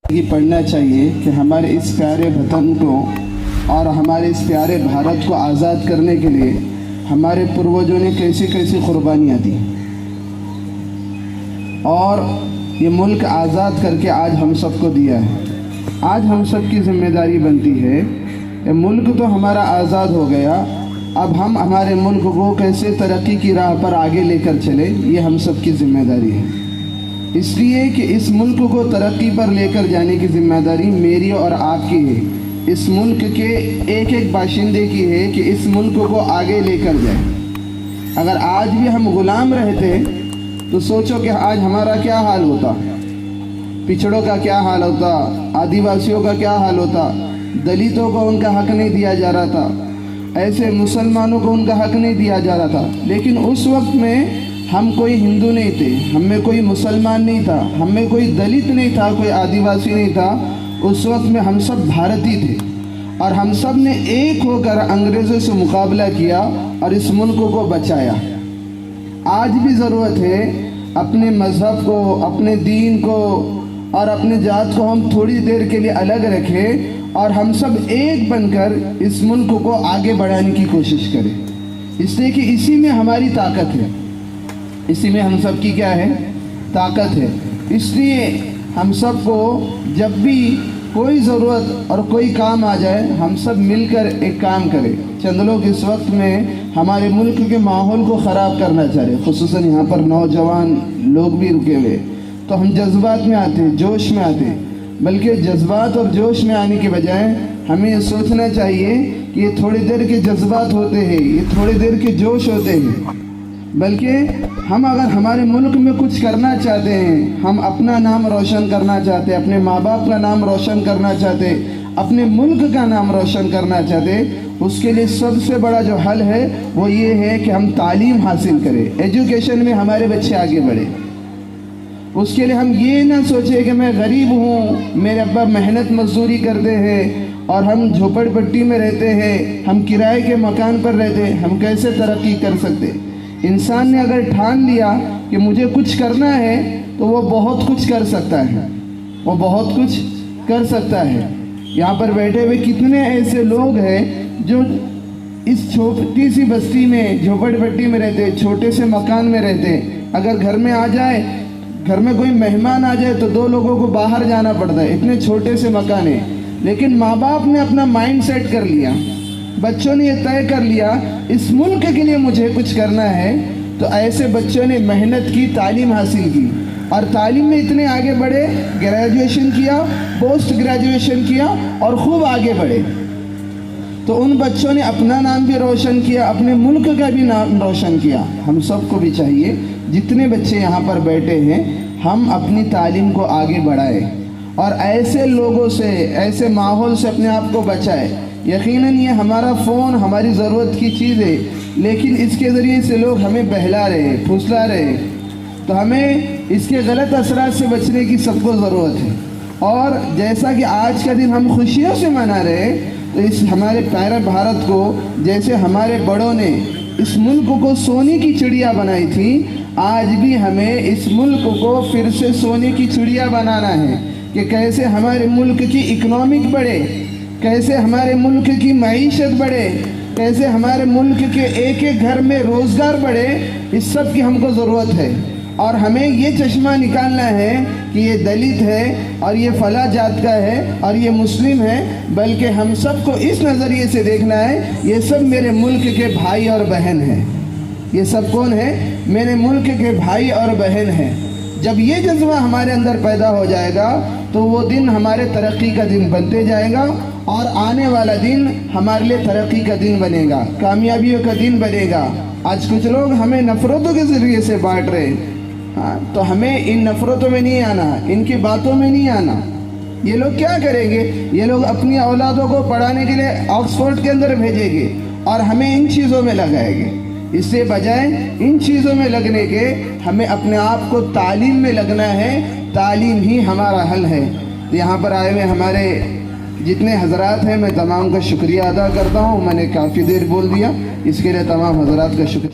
یہ پڑھنا چاہیے کہ ہمارے اس پیارے وطن کو اور ہمارے اس پیارے بھارت کو آزاد کرنے کے لیے ہمارے پروجوں نے کیسی کیسی قربانیاں دی، اور یہ ملک آزاد کر کے آج ہم سب کو دیا ہے۔ آج ہم سب کی ذمہ داری بنتی ہے، یہ ملک تو ہمارا آزاد ہو گیا، اب ہم ہمارے ملک کو کیسے ترقی کی راہ پر آگے لے کر چلے، یہ ہم سب کی ذمہ داری ہے۔ اس لیے کہ اس ملک کو ترقی پر لے کر جانے کی ذمہ داری میری اور آپ کی ہے، اس ملک کے ایک ایک باشندے کی ہے کہ اس ملک کو آگے لے کر جائے۔ اگر آج بھی ہم غلام رہتے تو سوچو کہ آج ہمارا کیا حال ہوتا، پچھڑوں کا کیا حال ہوتا، آدی واسیوں کا کیا حال ہوتا، دلتوں کو ان کا حق نہیں دیا جا رہا تھا، ایسے مسلمانوں کو ان کا حق نہیں دیا جا رہا تھا۔ لیکن اس وقت میں ہم کوئی ہندو نہیں تھے، ہم میں کوئی مسلمان نہیں تھا، ہم میں کوئی دلت نہیں تھا، کوئی آدی واسی نہیں تھا۔ اس وقت میں ہم سب بھارتی تھے، اور ہم سب نے ایک ہو کر انگریزوں سے مقابلہ کیا اور اس ملک کو بچایا۔ آج بھی ضرورت ہے اپنے مذہب کو، اپنے دین کو اور اپنے ذات کو ہم تھوڑی دیر کے لیے الگ رکھیں اور ہم سب ایک بن کر اس ملک کو آگے بڑھانے کی کوشش کریں، اس لیے کہ اسی میں ہماری طاقت ہے، اسی میں ہم سب کی کیا ہے، طاقت ہے۔ اس لیے ہم سب کو جب بھی کوئی ضرورت اور کوئی کام آ جائے، ہم سب مل کر ایک کام کریں۔ چند لوگ اس وقت میں ہمارے ملک کے ماحول کو خراب کرنا چاہ رہے، خصوصاً یہاں پر نوجوان لوگ بھی رکے ہوئے، تو ہم جذبات میں آتے، جوش میں آتے، بلکہ جذبات اور جوش میں آنے کے بجائے ہمیں یہ سوچنا چاہیے کہ یہ تھوڑی دیر کے جذبات ہوتے ہیں، یہ تھوڑی دیر کے جوش ہوتے ہیں، بلکہ ہم اگر ہمارے ملک میں کچھ کرنا چاہتے ہیں، ہم اپنا نام روشن کرنا چاہتے ہیں، اپنے ماں باپ کا نام روشن کرنا چاہتے، اپنے ملک کا نام روشن کرنا چاہتے، اس کے لیے سب سے بڑا جو حل ہے وہ یہ ہے کہ ہم تعلیم حاصل کریں، ایجوکیشن میں ہمارے بچے آگے بڑھیں۔ اس کے لیے ہم یہ نہ سوچیں کہ میں غریب ہوں، میرے ابا محنت مزدوری کرتے ہیں اور ہم جھوپڑ پٹی میں رہتے ہیں، ہم کرائے کے مکان پر رہتے ہیں، ہم کیسے ترقی کر سکتے۔ انسان نے اگر ٹھان لیا کہ مجھے کچھ کرنا ہے تو وہ بہت کچھ کر سکتا ہے، وہ بہت کچھ کر سکتا ہے۔ یہاں پر بیٹھے ہوئے کتنے ایسے لوگ ہیں جو اس چھوٹی سی بستی میں جھوپڑ پٹی میں رہتے، چھوٹے سے مکان میں رہتے، اگر گھر میں آ جائے، گھر میں کوئی مہمان آ جائے تو 2 لوگوں کو باہر جانا پڑتا ہے، اتنے چھوٹے سے مکان ہیں۔ لیکن ماں باپ نے اپنا مائنڈ سیٹ کر لیا، بچوں نے یہ طے کر لیا اس ملک کے لیے مجھے کچھ کرنا ہے، تو ایسے بچوں نے محنت کی، تعلیم حاصل کی، اور تعلیم میں اتنے آگے بڑھے، گریجویشن کیا، پوسٹ گریجویشن کیا اور خوب آگے بڑھے۔ تو ان بچوں نے اپنا نام بھی روشن کیا، اپنے ملک کا بھی نام روشن کیا۔ ہم سب کو بھی چاہیے، جتنے بچے یہاں پر بیٹھے ہیں، ہم اپنی تعلیم کو آگے بڑھائیں اور ایسے لوگوں سے، ایسے ماحول سے اپنے آپ کو بچائیں۔ یقیناً یہ ہمارا فون ہماری ضرورت کی چیز ہے، لیکن اس کے ذریعے سے لوگ ہمیں بہلا رہے، پھسلا رہے، تو ہمیں اس کے غلط اثرات سے بچنے کی سب کو ضرورت ہے۔ اور جیسا کہ آج کا دن ہم خوشیوں سے منا رہے، تو اس ہمارے پیارے بھارت کو، جیسے ہمارے بڑوں نے اس ملک کو سونے کی چڑیا بنائی تھی، آج بھی ہمیں اس ملک کو پھر سے سونے کی چڑیا بنانا ہے کہ کیسے ہمارے ملک کی اکنامک بڑھے، کیسے ہمارے ملک کی معیشت بڑھے، کیسے ہمارے ملک کے ایک ایک گھر میں روزگار بڑھے۔ اس سب کی ہم کو ضرورت ہے، اور ہمیں یہ چشمہ نکالنا ہے کہ یہ دلت ہے اور یہ فلاں ذات کا ہے اور یہ مسلم ہے، بلکہ ہم سب کو اس نظریے سے دیکھنا ہے یہ سب میرے ملک کے بھائی اور بہن ہیں۔ یہ سب کون ہے؟ میرے ملک کے بھائی اور بہن ہیں۔ جب یہ جذبہ ہمارے اندر پیدا ہو جائے گا تو وہ دن ہمارے ترقی کا دن بنتے جائے گا، اور آنے والا دن ہمارے لیے ترقی کا دن بنے گا، کامیابیوں کا دن بنے گا۔ آج کچھ لوگ ہمیں نفرتوں کے ذریعے سے بانٹ رہے ہیں، تو ہمیں ان نفرتوں میں نہیں آنا، ان کی باتوں میں نہیں آنا۔ یہ لوگ کیا کریں گے؟ یہ لوگ اپنی اولادوں کو پڑھانے کے لیے آکسفورڈ کے اندر بھیجیں گے اور ہمیں ان چیزوں میں لگائیں گے۔ اس سے بجائے ان چیزوں میں لگنے کے ہمیں اپنے آپ کو تعلیم میں لگنا ہے، تعلیم ہی ہمارا حل ہے۔ یہاں پر آئے ہوئے ہمارے جتنے حضرات ہیں، میں تمام کا شکریہ ادا کرتا ہوں۔ میں نے کافی دیر بول دیا، اس کے لیے تمام حضرات کا شکریہ۔